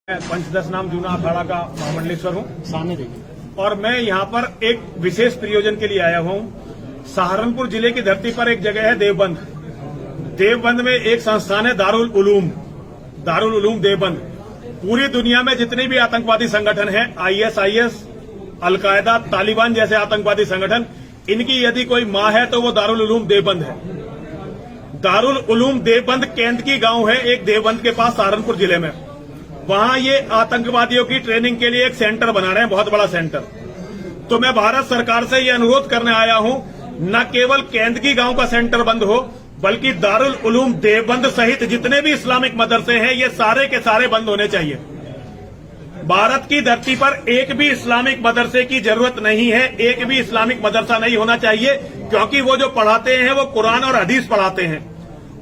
पंचदश नाम जूना अखाड़ा का महामंडलेश्वर हूँ सामने देखिए। और मैं यहाँ पर एक विशेष प्रयोजन के लिए आया हूँ। सहारनपुर जिले की धरती पर एक जगह है देवबंद। देवबंद में एक संस्थान है दारुल उलूम देवबंद। पूरी दुनिया में जितने भी आतंकवादी संगठन हैं, ISIS, अलकायदा, तालिबान जैसे आतंकवादी संगठन, इनकी यदि कोई माँ है तो वो दारुल उलूम देवबंद है। दारुल उलूम देवबंद केंद्र की गांव है एक देवबंद के पास सहारनपुर जिले में। वहां ये आतंकवादियों की ट्रेनिंग के लिए एक सेंटर बना रहे हैं, बहुत बड़ा सेंटर। तो मैं भारत सरकार से ये अनुरोध करने आया हूं, न केवल केंद्र की गांव का सेंटर बंद हो, बल्कि दारुल उलूम देवबंद सहित जितने भी इस्लामिक मदरसे हैं ये सारे के सारे बंद होने चाहिए। भारत की धरती पर एक भी इस्लामिक मदरसे की जरूरत नहीं है, एक भी इस्लामिक मदरसा नहीं होना चाहिए, क्योंकि वो जो पढ़ाते हैं वो कुरान और हदीस पढ़ाते हैं।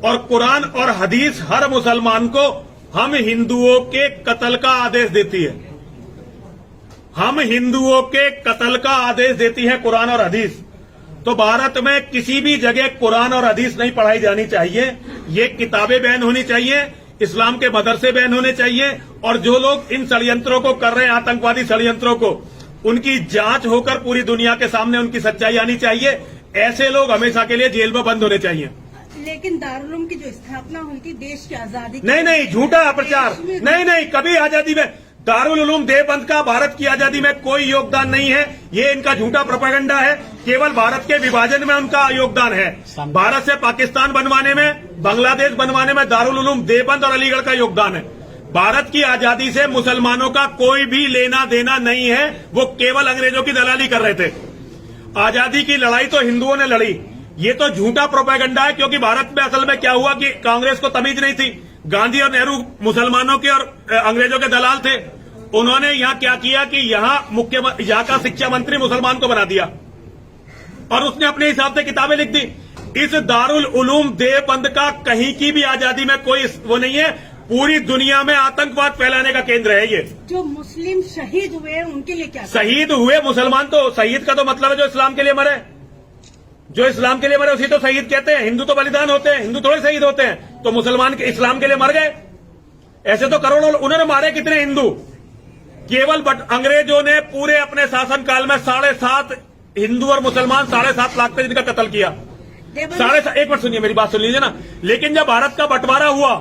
और कुरान और हदीस हर मुसलमान को हम हिंदुओं के कत्ल का आदेश देती है। हम हिंदुओं के कत्ल का आदेश देती है कुरान और हदीस। तो भारत में किसी भी जगह कुरान और हदीस नहीं पढ़ाई जानी चाहिए। ये किताबें बैन होनी चाहिए, इस्लाम के मदरसे बैन होने चाहिए। और जो लोग इन षड्यंत्रों को कर रहे हैं, आतंकवादी षड्यंत्रों को, उनकी जांच होकर पूरी दुनिया के सामने उनकी सच्चाई आनी चाहिए। ऐसे लोग हमेशा के लिए जेल में बंद होने चाहिए। लेकिन दारुल उलूम की जो स्थापना हुई थी देश की आजादी, नहीं, झूठा प्रचार। नहीं, कभी आजादी में दारुल उलूम देवबंद का भारत की आजादी में कोई योगदान नहीं है। ये इनका झूठा प्रोपेगेंडा है। केवल भारत के विभाजन में उनका योगदान है। भारत से पाकिस्तान बनवाने में, बांग्लादेश बनवाने में दारुल उलूम देवबंद और अलीगढ़ का योगदान है। भारत की आजादी से मुसलमानों का कोई भी लेना देना नहीं है। वो केवल अंग्रेजों की दलाली कर रहे थे। आजादी की लड़ाई तो हिंदुओं ने लड़ी। ये तो झूठा प्रोपेगेंडा है, क्योंकि भारत में असल में क्या हुआ कि कांग्रेस को तमीज नहीं थी। गांधी और नेहरू मुसलमानों के और अंग्रेजों के दलाल थे। उन्होंने यहाँ क्या किया कि यहाँ का शिक्षा मंत्री मुसलमान को बना दिया और उसने अपने हिसाब से किताबें लिख दी। इस दारुल उलूम देवबंद का कहीं की भी आजादी में कोई वो नहीं है। पूरी दुनिया में आतंकवाद फैलाने का केंद्र है ये। जो मुस्लिम शहीद हुए उनके लिए क्या? शहीद हुए मुसलमान, तो शहीद का तो मतलब है जो इस्लाम के लिए मरे। जो इस्लाम के लिए मरे उसी तो शहीद कहते हैं। हिंदू तो बलिदान होते हैं, हिंदू थोड़े शहीद होते हैं। तो मुसलमान के इस्लाम के लिए मर गए। ऐसे तो करोड़ों उन्होंने मारे कितने हिंदू। केवल अंग्रेजों ने पूरे अपने शासनकाल में 7.5 हिंदू और मुसलमान 7.5 लाख पे जिनका कत्ल किया। 7.5। एक मिनट सुनिए, मेरी बात सुन लीजिए ना। लेकिन जब भारत का बंटवारा हुआ,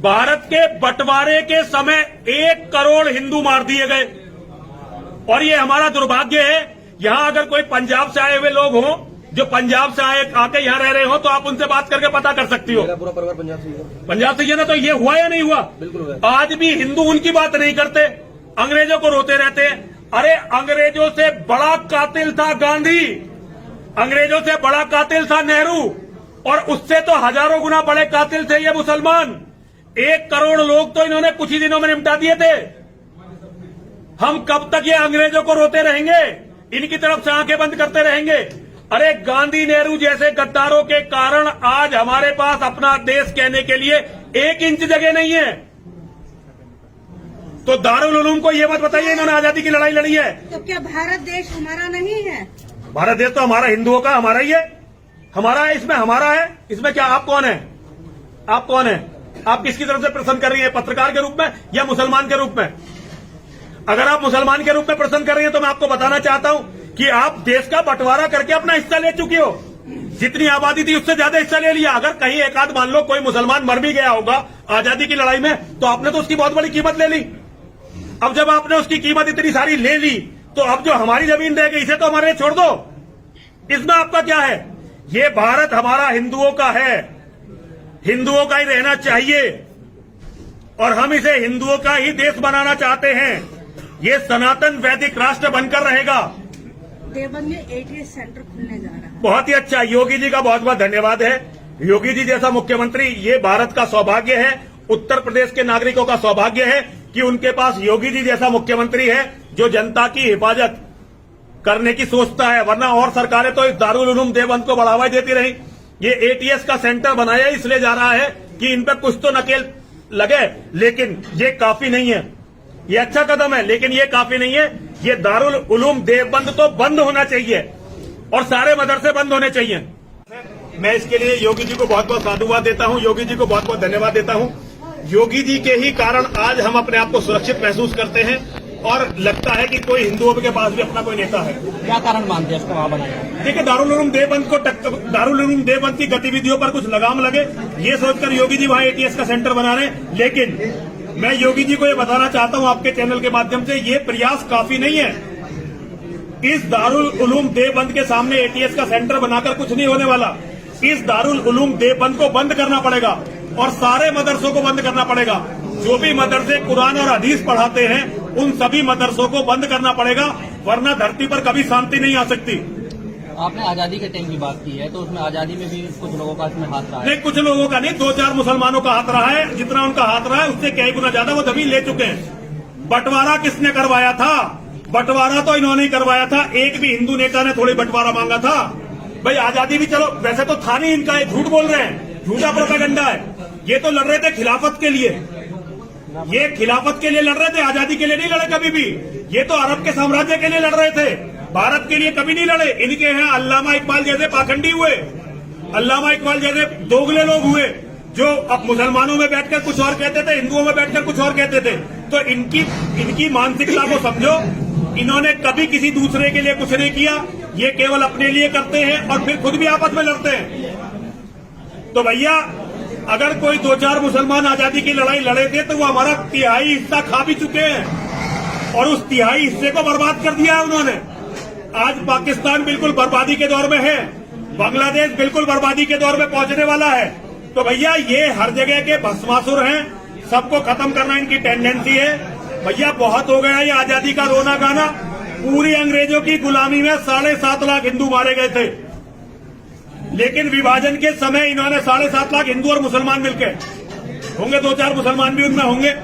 भारत के बंटवारे के समय 1 करोड़ हिंदू मार दिए गए। और ये हमारा दुर्भाग्य है। यहां अगर कोई पंजाब से आए हुए लोग हों, जो पंजाब से आके यहाँ रह रहे हो, तो आप उनसे बात करके पता कर सकती हो। मेरा पूरा परिवार पंजाब से है। पंजाब से है ना, तो ये हुआ या नहीं हुआ? बिल्कुल। आज भी हिंदू उनकी बात नहीं करते, अंग्रेजों को रोते रहते हैं। अरे अंग्रेजों से बड़ा कातिल था गांधी, अंग्रेजों से बड़ा कातिल था नेहरू, और उससे तो हजारों गुना बड़े कातिल थे ये मुसलमान। 1 करोड़ लोग तो इन्होंने कुछ ही दिनों में निपटा दिए थे। हम कब तक ये अंग्रेजों को रोते रहेंगे, इनकी तरफ से आंखें बंद करते रहेंगे? अरे गांधी नेहरू जैसे गद्दारों के कारण आज हमारे पास अपना देश कहने के लिए 1 इंच जगह नहीं है। तो दारुल उलूम को ये मत बताइए इन्होंने आजादी की लड़ाई लड़ी है। तो क्या भारत देश हमारा नहीं है? भारत देश तो हमारा, हिंदुओं का हमारा ही है। हमारा है, इसमें हमारा है। इसमें क्या, आप कौन है? आप कौन है? आप किसकी तरफ से प्रश्न कर रही है, पत्रकार के रूप में या मुसलमान के रूप में? अगर आप मुसलमान के रूप में प्रश्न कर रही है तो मैं आपको बताना चाहता हूं कि आप देश का बंटवारा करके अपना हिस्सा ले चुकी हो। जितनी आबादी थी उससे ज्यादा हिस्सा ले लिया। अगर कहीं एक आध मान लो कोई मुसलमान मर भी गया होगा आजादी की लड़ाई में, तो आपने तो उसकी बहुत बड़ी कीमत ले ली। अब जब आपने उसकी कीमत इतनी सारी ले ली, तो अब जो हमारी जमीन रह गई इसे तो हमारे छोड़ दो। इसमें आपका क्या है? ये भारत हमारा हिंदुओं का है, हिंदुओं का ही रहना चाहिए, और हम इसे हिंदुओं का ही देश बनाना चाहते हैं। ये सनातन वैदिक राष्ट्र बनकर रहेगा। देवबंद में ATS सेंटर खुलने जा रहा है। बहुत ही अच्छा, योगी जी का बहुत बहुत धन्यवाद है। योगी जी जैसा मुख्यमंत्री, ये भारत का सौभाग्य है, उत्तर प्रदेश के नागरिकों का सौभाग्य है कि उनके पास योगी जी जैसा मुख्यमंत्री है जो जनता की हिफाजत करने की सोचता है। वरना और सरकारें तो इस दारुल उलूम देवबंद को बढ़ावा देती रही। ये ATS का सेंटर बनाया इसलिए जा रहा है कि इन पर कुछ तो नकेल लगे, लेकिन ये काफी नहीं है। ये अच्छा कदम है, लेकिन ये काफी नहीं है। ये दारुल उलूम देवबंद तो बंद होना चाहिए और सारे मदरसे बंद होने चाहिए। मैं इसके लिए योगी जी को बहुत बहुत साधुवाद देता हूं, योगी जी को बहुत बहुत धन्यवाद देता हूं। योगी जी के ही कारण आज हम अपने आप को सुरक्षित महसूस करते हैं और लगता है कि कोई हिंदुओं के पास भी अपना कोई नेता है। क्या कारण मानते हैं इसको वहां बनाया? देखिए, दारुल उलूम देवबंद की गतिविधियों पर कुछ लगाम लगे, ये सोचकर योगी जी वहां एटीएस का सेंटर बना रहे हैं। लेकिन मैं योगी जी को ये बताना चाहता हूं आपके चैनल के माध्यम से, ये प्रयास काफी नहीं है। इस दारुल उलूम देवबंद के सामने एटीएस का सेंटर बनाकर कुछ नहीं होने वाला। इस दारुल उलूम देवबंद को बंद करना पड़ेगा और सारे मदरसों को बंद करना पड़ेगा। जो भी मदरसे कुरान और हदीस पढ़ाते हैं, उन सभी मदरसों को बंद करना पड़ेगा, वरना धरती पर कभी शांति नहीं आ सकती। आपने आजादी के टाइम की बात की है, तो उसमें आजादी में भी कुछ लोगों का इसमें हाथ रहा है। नहीं, कुछ लोगों का नहीं, 2-4 मुसलमानों का हाथ रहा है। जितना उनका हाथ रहा है उससे कई गुना ज्यादा वो दबी ले चुके हैं। बंटवारा किसने करवाया था? बंटवारा तो इन्होंने ही करवाया था। एक भी हिंदू नेता ने थोड़ी बंटवारा मांगा था। भाई आजादी भी चलो वैसे तो था नहीं इनका, झूठ बोल रहे हैं, झूठा प्रोपेगेंडा है। ये तो लड़ रहे थे खिलाफत के लिए, ये खिलाफत के लिए लड़ रहे थे, आजादी के लिए नहीं लड़े कभी भी। ये तो अरब के साम्राज्य के लिए लड़ रहे थे, भारत के लिए कभी नहीं लड़े। इनके यहाँ अल्लामा इकबाल जैसे पाखंडी हुए, अल्लामा इकबाल जैसे दोगले लोग हुए, जो अब मुसलमानों में बैठकर कुछ और कहते थे, हिंदुओं में बैठकर कुछ और कहते थे। तो इनकी मानसिकता को समझो। इन्होंने कभी किसी दूसरे के लिए कुछ नहीं किया, ये केवल अपने लिए करते हैं और फिर खुद भी आपस में लड़ते हैं। तो भैया, अगर कोई 2-4 मुसलमान आजादी की लड़ाई लड़े थे तो वो हमारा तिहाई हिस्सा खा भी चुके हैं और उस तिहाई हिस्से को बर्बाद कर दिया है उन्होंने। आज पाकिस्तान बिल्कुल बर्बादी के दौर में है, बांग्लादेश बिल्कुल बर्बादी के दौर में पहुंचने वाला है। तो भैया, ये हर जगह के भस्मासुर हैं, सबको खत्म करना इनकी टेंडेंसी है। भैया, बहुत हो गया ये आजादी का रोना गाना। पूरी अंग्रेजों की गुलामी में 7.5 लाख हिंदू मारे गए थे, लेकिन विभाजन के समय इन्होंने 7.5 लाख हिंदू और मुसलमान मिलकर, होंगे 2-4 मुसलमान भी उनमें होंगे,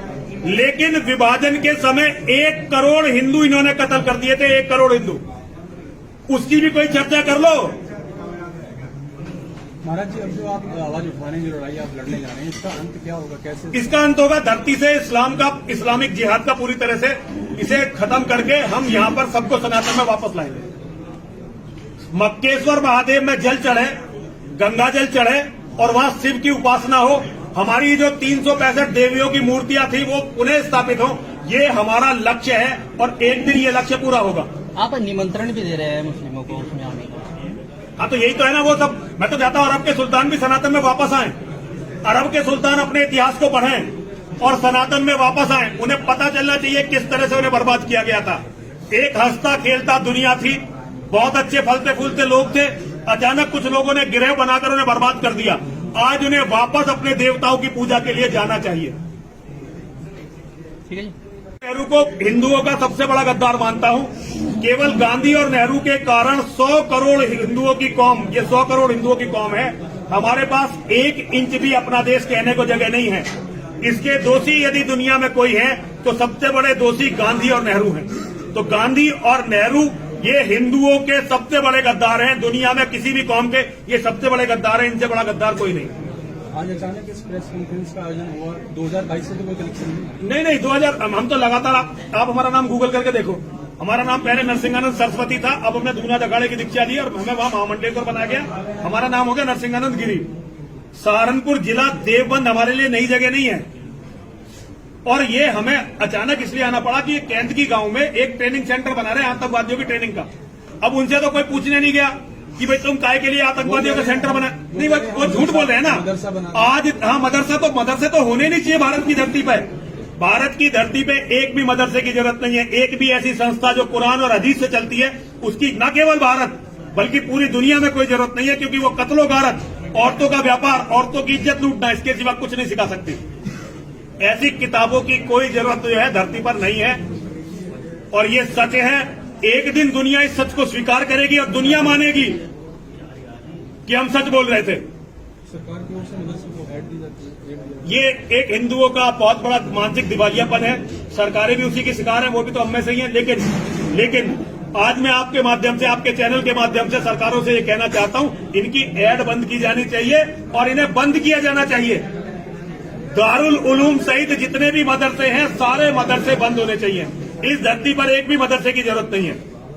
लेकिन विभाजन के समय 1 करोड़ हिंदू इन्होंने कत्ल कर दिए थे। 1 करोड़ हिंदू, उसकी भी कोई चर्चा कर लो। महाराज जी, अब जो आप आवाज उठाने की लड़ाई आप लड़ने जा रहे हैं, इसका अंत क्या होगा? कैसे इसका अंत होगा? धरती से इस्लामिक जिहाद का पूरी तरह से इसे खत्म करके हम यहाँ पर सबको सनातन में वापस लाएंगे। मक्केश्वर महादेव में जल चढ़े, गंगा जल चढ़े और वहां शिव की उपासना हो। हमारी जो 365 देवियों की मूर्तियां थी वो पुनः स्थापित हो, ये हमारा लक्ष्य है और एक दिन ये लक्ष्य पूरा होगा। आप निमंत्रण भी दे रहे हैं मुस्लिमों को उसमें आने का? हाँ, तो यही तो है ना वो सब। मैं तो चाहता हूँ अरब के सुल्तान भी सनातन में वापस आए, अरब के सुल्तान अपने इतिहास को पढ़ें और सनातन में वापस आए। उन्हें पता चलना चाहिए किस तरह से उन्हें बर्बाद किया गया था। एक हंसता खेलता दुनिया थी, बहुत अच्छे फलते फूलते लोग थे, अचानक कुछ लोगों ने गिरह बनाकर उन्हें बर्बाद कर दिया। आज उन्हें वापस अपने देवताओं की पूजा के लिए जाना चाहिए। ठीक है जी। नेहरू को हिंदुओं का सबसे बड़ा गद्दार मानता हूं। केवल गांधी और नेहरू के कारण 100 करोड़ हिंदुओं की कौम, ये 100 करोड़ हिंदुओं की कौम है। हमारे पास 1 इंच भी अपना देश कहने को जगह नहीं है। इसके दोषी यदि दुनिया में कोई है तो सबसे बड़े दोषी गांधी और नेहरू हैं। तो गांधी और नेहरू ये हिंदुओं के सबसे बड़े गद्दार हैं। दुनिया में किसी भी कौम के ये सबसे बड़े गद्दार हैं, इनसे बड़ा गद्दार कोई नहीं। आज अचानक इस प्रेस कॉन्फ्रेंस का आयोजन हुआ, 2022 से तो कोई कनेक्शन नहीं 2000 हम तो लगातार आप हमारा नाम गूगल करके देखो। हमारा नाम पहले नरसिंहानंद सरस्वती था, अब हमने दूना अखाड़े की दीक्षा ली और हमें वहां महामंडलेश्वर बना गया। हमारा नाम हो गया नरसिंहानंद गिरी। सहारनपुर जिला देवबंद हमारे लिए नई जगह नहीं है और ये हमें अचानक इसलिए आना पड़ा कि कैंट की गांव में एक ट्रेनिंग सेंटर बना रहे हैं आतंकवादियों की ट्रेनिंग का। अब उनसे तो कोई पूछने नहीं गया कि भाई तुम काय के लिए आतंकवादियों का सेंटर बना। नहीं, वो झूठ बोल रहे हैं ना। आज हाँ, मदरसे तो होने नहीं चाहिए भारत की धरती पर। भारत की धरती पे एक भी मदरसे की जरूरत नहीं है। एक भी ऐसी संस्था जो कुरान और हदीस से चलती है उसकी न केवल भारत बल्कि पूरी दुनिया में कोई जरूरत नहीं है, क्योंकि वो कत्लो गारत, औरतों का व्यापार, औरतों की इज्जत लूटना, इसके सिवा कुछ नहीं सिखा सकती। ऐसी किताबों की कोई जरूरत जो है धरती पर नहीं है और ये सच है। एक दिन दुनिया इस सच को स्वीकार करेगी और दुनिया मानेगी कि हम सच बोल रहे थे। सरकार की ओर से मदरसे को ऐड दी जाती है। ये एक हिंदुओं का बहुत बड़ा मानसिक दिवालियापन है। सरकारें भी उसी की शिकार है, वो भी तो हम में से ही है। लेकिन आज मैं आपके माध्यम से, आपके चैनल के माध्यम से सरकारों से ये कहना चाहता हूं, इनकी ऐड बंद की जानी चाहिए और इन्हें बंद किया जाना चाहिए। दारुल उलूम सहित जितने भी मदरसे हैं सारे मदरसे बंद होने चाहिए। इस धरती पर एक भी मदरसे की जरूरत नहीं है।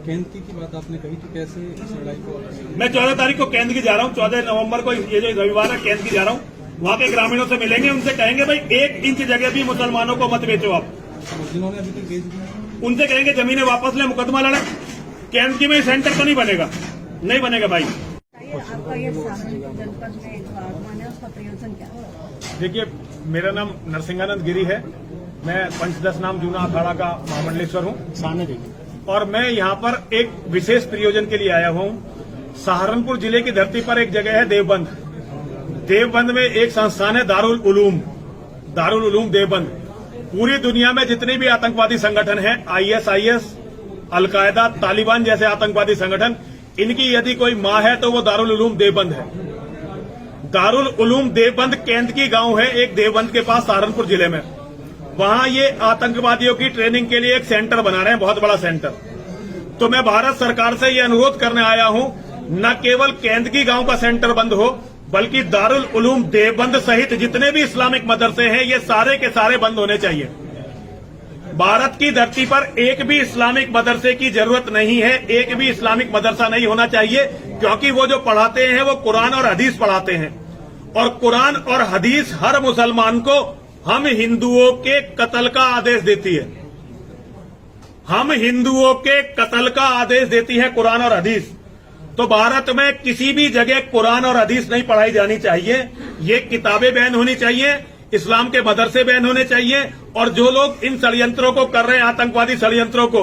केंद्र की बात आपने कही तो कैसे इस लड़ाई को? मैं 14 तारीख को केंद्र की जा रहा हूँ, 14 नवंबर को ये जो रविवार है केंद्र की जा रहा हूँ। वहाँ के ग्रामीणों से मिलेंगे, उनसे कहेंगे भाई 1 इंच जगह भी मुसलमानों को मत बेचो आप। जिन्होंने अभी तक बेच दिया उनसे कहेंगे जमीनें वापस ले, मुकदमा लड़े। केंद्र की में सेंटर तो नहीं बनेगा, नहीं बनेगा भाई। आपका ये सहारनपुर जनपद में जो आगमन है उसका प्रयोजन क्या है? देखिए, मेरा नाम नरसिंहानंद गिरी है। मैं पंचदश नाम जूना अखाड़ा का महामंडलेश्वर हूँ सामने देखिए। और मैं यहाँ पर एक विशेष प्रयोजन के लिए आया हूँ। सहारनपुर जिले की धरती पर एक जगह है देवबंद। देवबंद में एक संस्थान है दारुल उलूम देवबंद। पूरी दुनिया में जितने भी आतंकवादी संगठन हैं, ISIS, अलकायदा, तालिबान जैसे आतंकवादी संगठन, इनकी यदि कोई माँ है तो वो दारुल उलूम देवबंद है। दारुल उलूम देवबंद केंद्र की गांव है एक देवबंद के पास सहारनपुर जिले में। वहां ये आतंकवादियों की ट्रेनिंग के लिए एक सेंटर बना रहे हैं, बहुत बड़ा सेंटर। तो मैं भारत सरकार से ये अनुरोध करने आया हूं, न केवल केंद्र की गांव का सेंटर बंद हो, बल्कि दारुल उलूम देवबंद सहित जितने भी इस्लामिक मदरसे हैं ये सारे के सारे बंद होने चाहिए। भारत की धरती पर एक भी इस्लामिक मदरसे की जरूरत नहीं है, एक भी इस्लामिक मदरसा नहीं होना चाहिए, क्योंकि वो जो पढ़ाते हैं वो कुरान और हदीस पढ़ाते हैं। और कुरान और हदीस हर मुसलमान को हम हिंदुओं के कत्ल का आदेश देती है। हम हिंदुओं के कत्ल का आदेश देती है कुरान और हदीस। तो भारत में किसी भी जगह कुरान और हदीस नहीं पढ़ाई जानी चाहिए। ये किताबें बैन होनी चाहिए, इस्लाम के मदरसे बैन होने चाहिए। और जो लोग इन षड्यंत्रों को कर रहे हैं, आतंकवादी षड्यंत्रों को,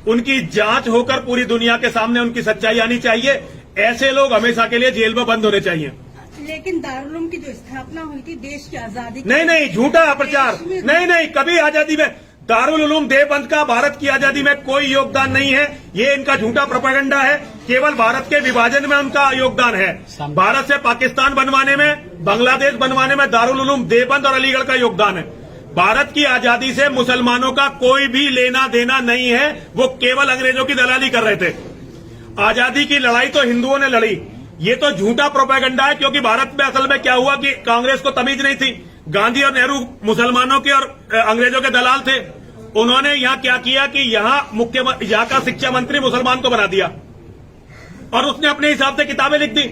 उनकी जांच होकर पूरी दुनिया के सामने उनकी सच्चाई आनी चाहिए। ऐसे लोग हमेशा के लिए जेल में बंद होने चाहिए। लेकिन दारुल उलूम की जो स्थापना हुई थी देश की आजादी नहीं, झूठा प्रचार। नहीं, कभी आजादी में दारुल उलूम देवबंद का भारत की आजादी में कोई योगदान नहीं है। ये इनका झूठा प्रोपेगेंडा है। केवल भारत के विभाजन में उनका योगदान है। भारत से पाकिस्तान बनवाने में, बांग्लादेश बनवाने में दारुल उलूम देवबंद और अलीगढ़ का योगदान है। भारत की आजादी से मुसलमानों का कोई भी लेना देना नहीं है। वो केवल अंग्रेजों की दलाली कर रहे थे। आजादी की लड़ाई तो हिंदुओं ने लड़ी। ये तो झूठा प्रोपेगेंडा है, क्योंकि भारत में असल में क्या हुआ कि कांग्रेस को तमीज नहीं थी। गांधी और नेहरू मुसलमानों के और अंग्रेजों के दलाल थे। उन्होंने यहाँ क्या किया कि यहाँ का शिक्षा मंत्री मुसलमान को बना दिया और उसने अपने हिसाब से किताबें लिख दी।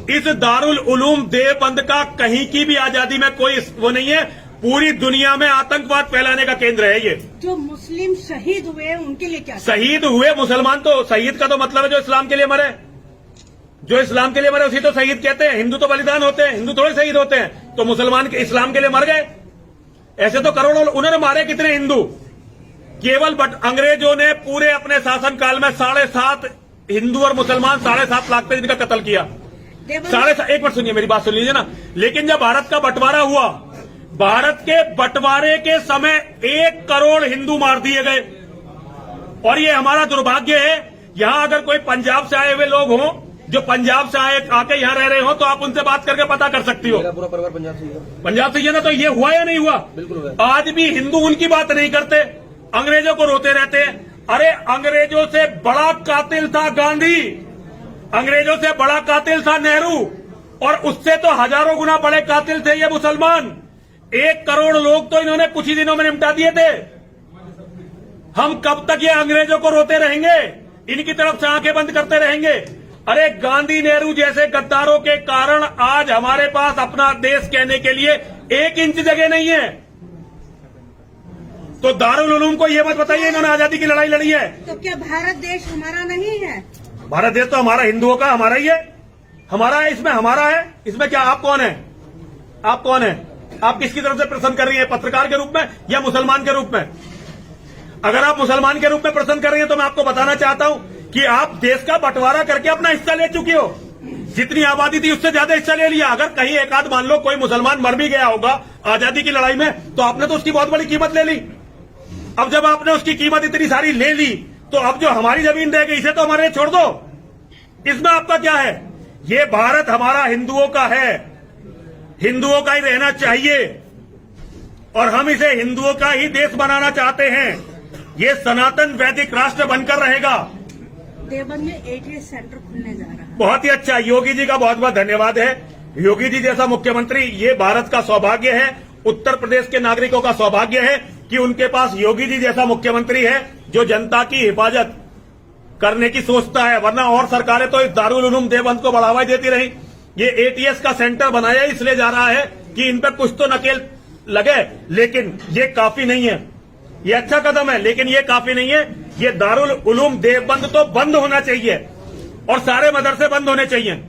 इस दारुल उलूम देवबंद का कहीं की भी आजादी में कोई वो नहीं है। पूरी दुनिया में आतंकवाद फैलाने का केंद्र है ये। जो मुस्लिम शहीद हुए उनके लिए क्या? शहीद हुए मुसलमान, तो शहीद का तो मतलब है जो इस्लाम के लिए मरे। जो इस्लाम के लिए मरे उसी तो शहीद कहते हैं। हिंदू तो बलिदान होते हैं, हिंदू थोड़े शहीद होते हैं। तो मुसलमान के इस्लाम के लिए मर गए। ऐसे तो करोड़ों उन्होंने मारे कितने हिंदू। केवल अंग्रेजों ने पूरे अपने शासनकाल में 7.5 हिंदू और मुसलमान 7.5 लाख पे इनका कत्ल किया। 7.5, एक मिनट सुनिए, मेरी बात सुन लीजिए ना। लेकिन जब भारत का बंटवारा हुआ, भारत के बंटवारे के समय 1 करोड़ हिंदू मार दिए गए। और ये हमारा दुर्भाग्य है। यहां अगर कोई पंजाब से आए हुए लोग हों, जो पंजाब से आके यहाँ रह रहे हो, तो आप उनसे बात करके पता कर सकती हो। मेरा पूरा परिवार पंजाब से ही है। पंजाब से ही है ना, तो ये हुआ या नहीं हुआ? बिल्कुल। आज भी हिंदू उनकी बात नहीं करते, अंग्रेजों को रोते रहते हैं। अरे अंग्रेजों से बड़ा कातिल था गांधी, अंग्रेजों से बड़ा कातिल था नेहरू, और उससे तो हजारों गुना बड़े कातिल थे ये मुसलमान। 1 करोड़ लोग तो इन्होंने कुछ ही दिनों में निपटा दिए थे। हम कब तक ये अंग्रेजों को रोते रहेंगे, इनकी तरफ से आंखें बंद करते रहेंगे? अरे गांधी नेहरू जैसे गद्दारों के कारण आज हमारे पास अपना देश कहने के लिए 1 इंच जगह नहीं है। तो दारुल उलूम को ये मत बताइए इन्होंने आजादी की लड़ाई लड़ी है। तो क्या भारत देश हमारा नहीं है? भारत देश तो हमारा हिंदुओं का, हमारा ही है। हमारा है, इसमें हमारा है। इसमें क्या, आप कौन है? आप कौन है? आप किसकी तरफ से प्रश्न कर रही है, पत्रकार के रूप में या मुसलमान के रूप में? अगर आप मुसलमान के रूप में प्रश्न कर रही है तो मैं आपको बताना चाहता हूं कि आप देश का बंटवारा करके अपना हिस्सा ले चुकी हो। जितनी आबादी थी उससे ज्यादा हिस्सा ले लिया। अगर कहीं एक आध मान लो कोई मुसलमान मर भी गया होगा आजादी की लड़ाई में, तो आपने तो उसकी बहुत बड़ी कीमत ले ली। अब जब आपने उसकी कीमत इतनी सारी ले ली, तो अब जो हमारी जमीन रह गई इसे तो हमारे छोड़ दो। इसमें आपका क्या है? ये भारत हमारा हिंदुओं का है, हिंदुओं का ही रहना चाहिए, और हम इसे हिंदुओं का ही देश बनाना चाहते हैं। ये सनातन वैदिक राष्ट्र बनकर रहेगा। देवबंद में ATS सेंटर खुलने जा रहा है। बहुत ही अच्छा, योगी जी का बहुत बहुत धन्यवाद है। योगी जी जैसा मुख्यमंत्री, ये भारत का सौभाग्य है। उत्तर प्रदेश के नागरिकों का सौभाग्य है कि उनके पास योगी जी जैसा मुख्यमंत्री है जो जनता की हिफाजत करने की सोचता है, वरना और सरकारें तो इस दारुल उलूम देवबंद को बढ़ावा देती रही। ये एटीएस का सेंटर बनाया इसलिए जा रहा है कि इन पर कुछ तो नकेल लगे, लेकिन ये काफी नहीं है। ये अच्छा कदम है लेकिन ये काफी नहीं है। ये दारुल उलूम देवबंद तो बंद होना चाहिए और सारे मदरसे बंद होने चाहिए।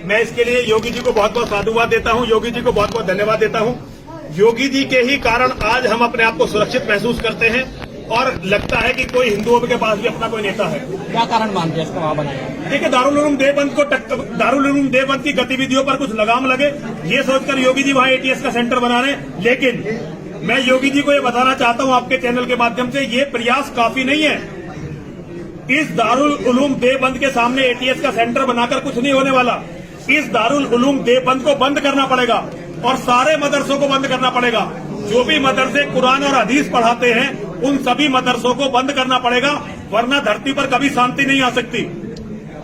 मैं इसके लिए योगी जी को बहुत बहुत साधुवाद देता हूं, योगी जी को बहुत बहुत धन्यवाद देता हूं। योगी जी के ही कारण आज हम अपने आप को सुरक्षित महसूस करते हैं और लगता है कि कोई हिंदुओं के पास भी अपना कोई नेता है। क्या कारण मानते हैं इसको वहां बनाया? देखिए, दारुल उलूम देवबंद की गतिविधियों पर कुछ लगाम लगे, ये सोचकर योगी जी वहां एटीएस का सेंटर बना रहे हैं। लेकिन मैं योगी जी को ये बताना चाहता हूं आपके चैनल के माध्यम से, ये प्रयास काफी नहीं है। इस दारुल उलूम देवबंद के सामने एटीएस का सेंटर बनाकर कुछ नहीं होने वाला। इस दारुल उलूम देवबंद को बंद करना पड़ेगा और सारे मदरसों को बंद करना पड़ेगा। जो भी मदरसे कुरान और हदीस पढ़ाते हैं उन सभी मदरसों को बंद करना पड़ेगा, वरना धरती पर कभी शांति नहीं आ सकती।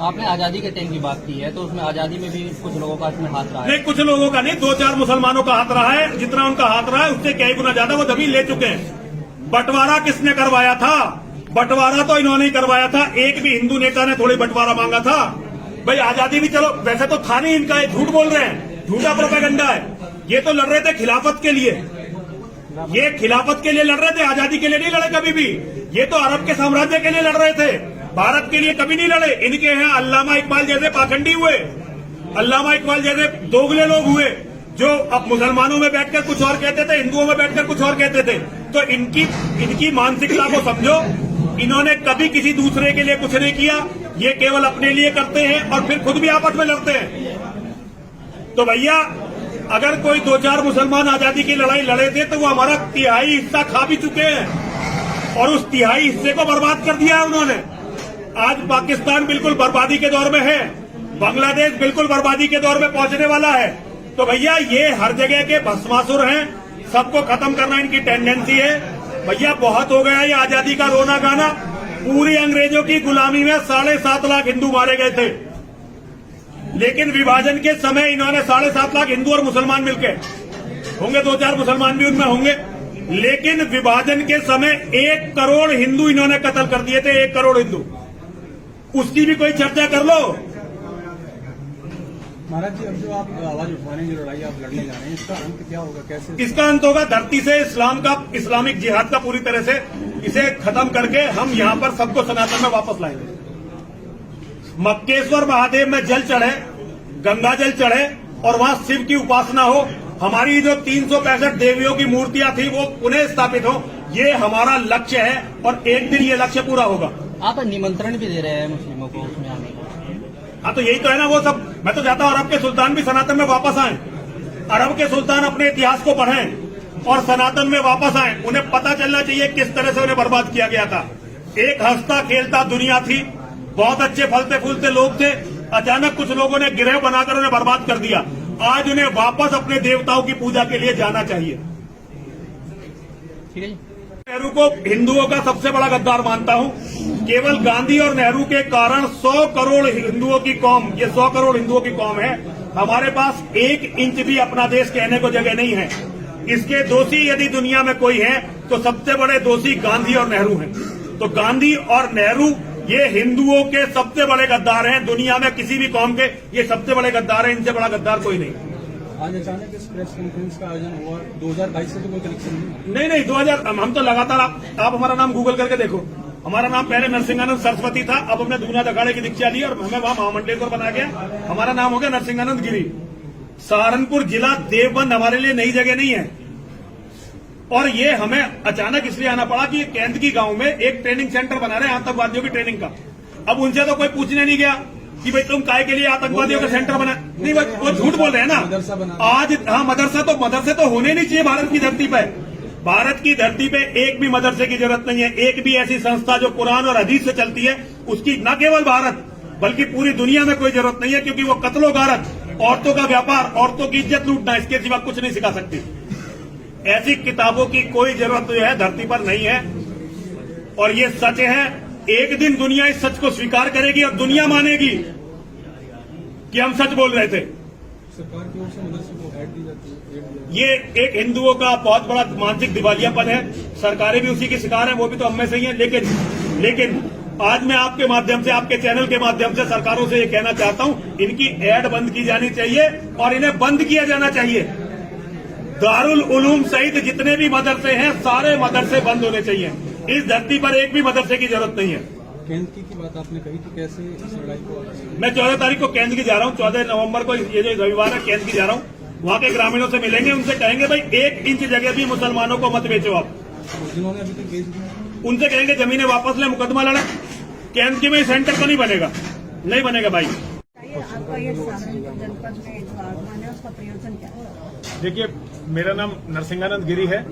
आपने आजादी के टाइम की बात की है, तो उसमें आजादी में भी कुछ लोगों का इसमें हाथ रहा है। नहीं, कुछ लोगों का नहीं, 2-4 मुसलमानों का हाथ रहा है। जितना उनका हाथ रहा है उससे कई गुना ज्यादा वो दबी ले चुके हैं। बंटवारा किसने करवाया था? बंटवारा तो इन्होंने ही करवाया था। एक भी हिंदू नेता ने थोड़ी बंटवारा मांगा था। भाई आजादी भी चलो वैसे तो था नहीं इनका, ये झूठ बोल रहे हैं, झूठा प्रोपेगेंडा है। ये तो लड़ रहे थे खिलाफत के लिए, ये खिलाफत के लिए लड़ रहे थे, आजादी के लिए नहीं लड़े कभी भी। ये तो अरब के साम्राज्य के लिए लड़ रहे थे, भारत के लिए कभी नहीं लड़े। इनके यहाँ अल्लामा इकबाल जैसे पाखंडी हुए, अल्लामा इकबाल जैसे दोगले लोग हुए जो अब मुसलमानों में बैठकर कुछ और कहते थे, हिंदुओं में बैठकर कुछ और कहते थे। तो इनकी मानसिकता को समझो। इन्होंने कभी किसी दूसरे के लिए कुछ नहीं किया, ये केवल अपने लिए करते हैं और फिर खुद भी आपस में लड़ते हैं। तो भैया अगर कोई 2-4 मुसलमान आजादी की लड़ाई लड़े थे तो वो हमारा 1/3 हिस्सा खा भी चुके हैं और उस 1/3 हिस्से को बर्बाद कर दिया है उन्होंने। आज पाकिस्तान बिल्कुल बर्बादी के दौर में है, बांग्लादेश बिल्कुल बर्बादी के दौर में पहुंचने वाला है। तो भैया ये हर जगह के भस्मासुर हैं, सबको खत्म करना इनकी टेंडेंसी है। भैया बहुत हो गया ये आजादी का रोना गाना। पूरी अंग्रेजों की गुलामी में 7.5 लाख हिंदू मारे गए थे, लेकिन विभाजन के समय इन्होंने 7.5 लाख हिंदू और मुसलमान मिलकर, होंगे 2-4 मुसलमान भी उनमें होंगे, लेकिन विभाजन के समय 1 करोड़ हिंदू इन्होंने कत्ल कर दिए थे। 1 करोड़ हिंदू, उसकी भी कोई चर्चा कर लो। महाराज जी, अब जो आप आवाज उठवाने की लड़ाई आप लड़ने जा रहे हैं, इसका अंत क्या होगा? कैसे इसका अंत होगा? धरती से इस्लामिक जिहाद का पूरी तरह से इसे खत्म करके हम यहाँ पर सबको सनातन में वापस लाएंगे। मक्केश्वर महादेव में जल चढ़े, गंगा जल चढ़े और वहां शिव की उपासना हो। हमारी जो 365 देवियों की मूर्तियां थी वो पुनः स्थापित हो, ये हमारा लक्ष्य है और एक दिन ये लक्ष्य पूरा होगा। आप निमंत्रण भी दे रहे हैं मुस्लिमों को उसमें आने का? हाँ, तो यही तो है ना वो सब। मैं तो चाहता हूँ अरब के सुल्तान भी सनातन में वापस आए, अरब के सुल्तान अपने इतिहास को पढ़ें और सनातन में वापस आए। उन्हें पता चलना चाहिए किस तरह से उन्हें बर्बाद किया गया था। एक हंसता खेलता दुनिया थी, बहुत अच्छे फलते फूलते लोग थे, अचानक कुछ लोगों ने गिरह बनाकर उन्हें बर्बाद कर दिया। आज उन्हें वापस अपने देवताओं की पूजा के लिए जाना चाहिए। ठीक है जी। नेहरू को हिंदुओं का सबसे बड़ा गद्दार मानता हूं। केवल गांधी और नेहरू के कारण 100 करोड़ हिंदुओं की कौम, ये 100 करोड़ हिंदुओं की कौम है। हमारे पास 1 इंच भी अपना देश कहने को जगह नहीं है। इसके दोषी यदि दुनिया में कोई है तो सबसे बड़े दोषी गांधी और नेहरू हैं। तो गांधी और नेहरू ये हिंदुओं के सबसे बड़े गद्दार हैं। दुनिया में किसी भी कौम के ये सबसे बड़े गद्दार हैं, इनसे बड़ा गद्दार कोई नहीं। आज अचानक इस प्रेस कॉन्फ्रेंस का आयोजन हुआ, 2022 से तो कोई कनेक्शन नहीं? नहीं 2000 हम तो लगातार आप हमारा नाम गूगल करके देखो। हमारा नाम पहले नरसिंहानंद सरस्वती था, अब हमने दूना दखाड़े की दीक्षा ली और हमें वहां महामंडलेश्वर बना गया। हमारा नाम हो गया नरसिंहानंद गिरी। सहारनपुर जिला देवबंद हमारे लिए नई जगह नहीं है और ये हमें अचानक इसलिए आना पड़ा कि केंद्र गांव में एक ट्रेनिंग सेंटर बना रहे हैं आतंकवादियों की ट्रेनिंग का। अब उनसे तो कोई पूछने नहीं गया कि भाई तुम काय के लिए आतंकवादियों का सेंटर बना, नहीं वो झूठ बोल रहे हैं ना। आज हाँ मदरसे तो होने नहीं चाहिए भारत की धरती पे। भारत की धरती पे एक भी मदरसे की जरूरत नहीं है। एक भी ऐसी संस्था जो कुरान और हदीस से चलती है उसकी न केवल भारत बल्कि पूरी दुनिया में कोई जरूरत नहीं है, क्योंकि वो कत्लो गारत, औरतों का व्यापार, औरतों की इज्जत लूटना, इसके सिवा कुछ नहीं सिखा सकती। ऐसी किताबों की कोई जरूरत जो है धरती पर नहीं है और ये सच है। एक दिन दुनिया इस सच को स्वीकार करेगी और दुनिया मानेगी कि हम सच बोल रहे थे। सरकार की ओर से मदरसे को ऐड दी जाती है, एड दिया ये एक हिंदुओं का बहुत बड़ा मानसिक दिवालियापन है। सरकारें भी उसी की शिकार है, वो भी तो हम में से ही है। लेकिन आज मैं आपके माध्यम से, आपके चैनल के माध्यम से सरकारों से ये कहना चाहता हूं, इनकी ऐड बंद की जानी चाहिए और इन्हें बंद किया जाना चाहिए। दारुल उलूम सहित जितने भी मदरसे हैं, सारे मदरसे बंद होने चाहिए। इस धरती पर एक भी मदरसे की जरूरत नहीं है। केंद्र की बात आपने कही, तो कैसे इस लड़ाई को मैं 14 तारीख को केंद्र की जा रहा हूं, 14 नवंबर को, ये जो रविवार है, केंद्र की जा रहा हूं। वहां के ग्रामीणों से मिलेंगे, उनसे कहेंगे भाई 1 इंच जगह भी मुसलमानों को मत बेचो आप। जिन्होंने अभी तक बेच दी, उनसे कहेंगे जमीनें वापस ले, मुकदमा लड़े। केंद्र की में सेंटर तो नहीं बनेगा, नहीं बनेगा भाई। बताइए, आपका ये सहारनपुर जनपद में जो आगमन है उसका प्रयोजन क्या है? देखिए, मेरा नाम नरसिंहानंद गिरी है।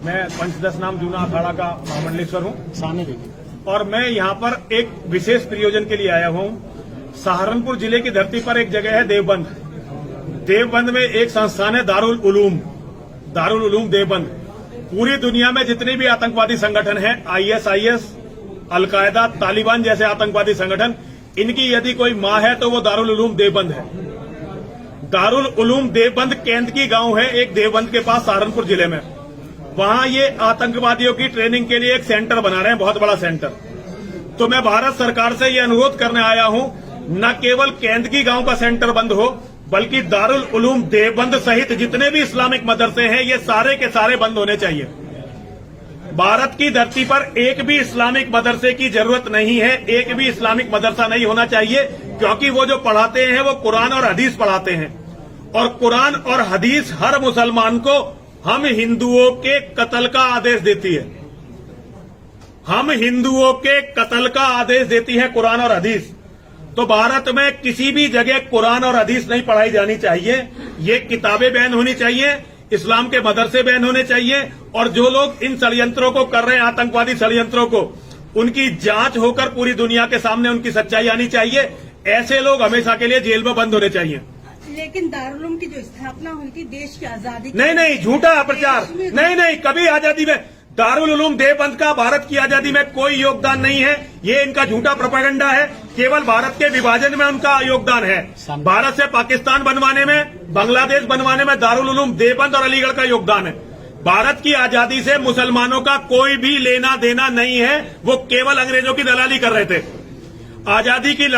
मैं पंचदश नाम जूना अखाड़ा का महामंडलेश्वर हूं सामने देखिए। और मैं यहाँ पर एक विशेष प्रयोजन के लिए आया हूँ। सहारनपुर जिले की धरती पर एक जगह है देवबंद। देवबंद में एक संस्थान है दारुल उलूम देवबंद। पूरी दुनिया में जितने भी आतंकवादी संगठन हैं, ISIS, अलकायदा, तालिबान जैसे आतंकवादी संगठन, इनकी यदि कोई मां है तो वो दारुल उलूम देवबंद है। दारुल उलूम देवबंद केंद्र की गांव है, एक देवबंद के पास सहारनपुर जिले में। वहां ये आतंकवादियों की ट्रेनिंग के लिए एक सेंटर बना रहे हैं, बहुत बड़ा सेंटर। तो मैं भारत सरकार से ये अनुरोध करने आया हूं, न केवल केंद्र की गांव का सेंटर बंद हो, बल्कि दारुल उलूम देवबंद सहित जितने भी इस्लामिक मदरसे हैं, ये सारे के सारे बंद होने चाहिए। भारत की धरती पर एक भी इस्लामिक मदरसे की जरूरत नहीं है, एक भी इस्लामिक मदरसा नहीं होना चाहिए, क्योंकि वो जो पढ़ाते हैं वो कुरान और हदीस पढ़ाते हैं। और कुरान और हदीस हर मुसलमान को हम हिंदुओं के कत्ल का आदेश देती है। हम हिंदुओं के कत्ल का आदेश देती है कुरान और हदीस। तो भारत में किसी भी जगह कुरान और हदीस नहीं पढ़ाई जानी चाहिए। ये किताबें बैन होनी चाहिए, इस्लाम के मदरसे बैन होने चाहिए। और जो लोग इन षड्यंत्रों को कर रहे हैं, आतंकवादी षड्यंत्रों को, उनकी जांच होकर पूरी दुनिया के सामने उनकी सच्चाई आनी चाहिए। ऐसे लोग हमेशा के लिए जेल में बंद होने चाहिए। लेकिन दारुल उलूम की जो स्थापना हुई थी देश की आजादी नहीं, झूठा प्रचार। नहीं, कभी आजादी में दारुल उलूम देवबंद का भारत की आजादी में कोई योगदान नहीं है। ये इनका झूठा प्रोपेगेंडा है। केवल भारत के विभाजन में उनका योगदान है। भारत से पाकिस्तान बनवाने में, बांग्लादेश बनवाने में दारुल उलूम देवबंद और अलीगढ़ का योगदान है। भारत की आजादी से मुसलमानों का कोई भी लेना देना नहीं है। वो केवल अंग्रेजों की दलाली कर रहे थे। आजादी की